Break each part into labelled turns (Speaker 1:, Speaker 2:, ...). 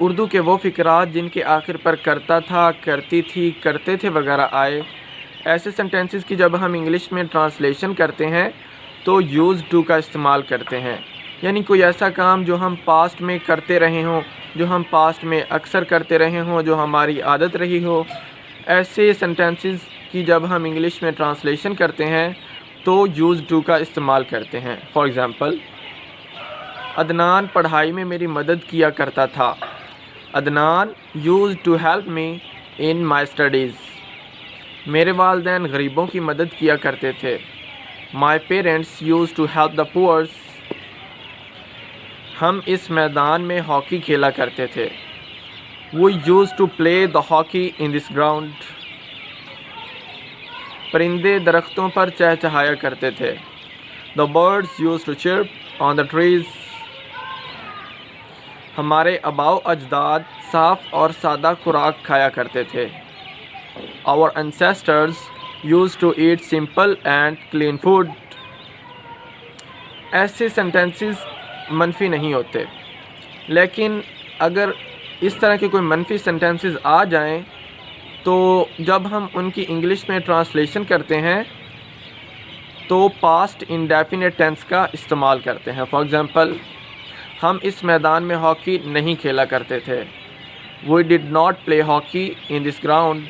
Speaker 1: اردو کے وہ فقرات جن کے آخر پر کرتا تھا، کرتی تھی، کرتے تھے وغیرہ آئے، ایسے سینٹنسز کی جب ہم انگلش میں ٹرانسلیشن کرتے ہیں تو یوز ٹو کا استعمال کرتے ہیں، یعنی کوئی ایسا کام جو ہم پاسٹ میں کرتے رہے ہوں، جو ہم پاسٹ میں اکثر کرتے رہے ہوں، جو ہماری عادت رہی ہو، ایسے سینٹنسز کی جب ہم انگلش میں ٹرانسلیشن کرتے ہیں تو یوز ٹو کا استعمال کرتے ہیں۔ فار ایگزامپل، عدنان پڑھائی میں میری مدد کیا کرتا تھا۔ Adnan used to help me in my studies۔ میرے والدین غریبوں کی مدد کیا کرتے تھے۔ My parents used to help the poor۔ ہم اس میدان میں ہاکی کھیلا کرتے تھے۔ We used to play the hockey in this ground۔ پرندے درختوں پر چہچہایا کرتے تھے۔ The birds used to chirp on the trees۔ ہمارے آباء و اجداد صاف اور سادہ خوراک کھایا کرتے تھے۔ Our ancestors used to eat simple and clean food۔ ایسے سینٹنسز منفی نہیں ہوتے، لیکن اگر اس طرح کے کوئی منفی سینٹنسز آ جائیں تو جب ہم ان کی انگلش میں ٹرانسلیشن کرتے ہیں تو پاسٹ انڈیفینٹ ٹینس کا استعمال کرتے ہیں۔ فار ایگزامپل، ہم اس میدان میں ہاکی نہیں کھیلا کرتے تھے۔ We did not play hockey in this ground۔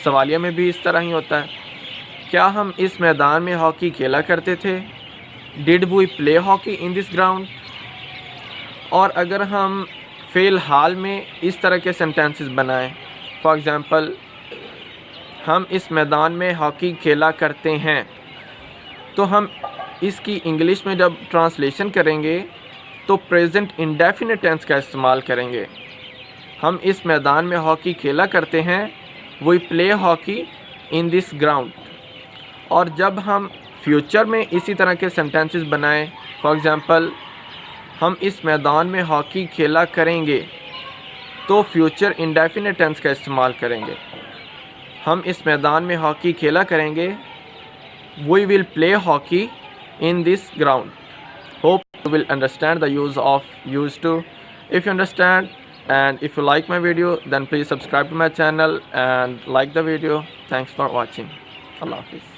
Speaker 1: سوالیہ میں بھی اس طرح ہی ہوتا ہے، کیا ہم اس میدان میں ہاکی کھیلا کرتے تھے؟ Did we play hockey in this ground؟ اور اگر ہم فی الحال میں اس طرح کے سینٹنسز بنائیں، فار ایگزامپل، ہم اس میدان میں ہاکی کھیلا کرتے ہیں، تو ہم اس کی انگلش میں جب ٹرانسلیشن کریں گے تو پریزنٹ انڈیفینٹ ٹینس کا استعمال کریں گے۔ ہم اس میدان میں ہاکی کھیلا کرتے ہیں، we play hockey in this ground۔ اور جب ہم فیوچر میں اسی طرح کے سینٹنسز بنائیں، فار ایگزامپل، ہم اس میدان میں ہاکی کھیلا کریں گے، تو فیوچر انڈیفینٹ ٹینس کا استعمال کریں گے۔ ہم اس میدان میں ہاکی کھیلا کریں گے، we will play hockey in this ground۔ Hope you will understand the use of used to۔ If you understand and if you like my video, then please subscribe to my channel and like the video. Thanks for watching. Allah Hafiz۔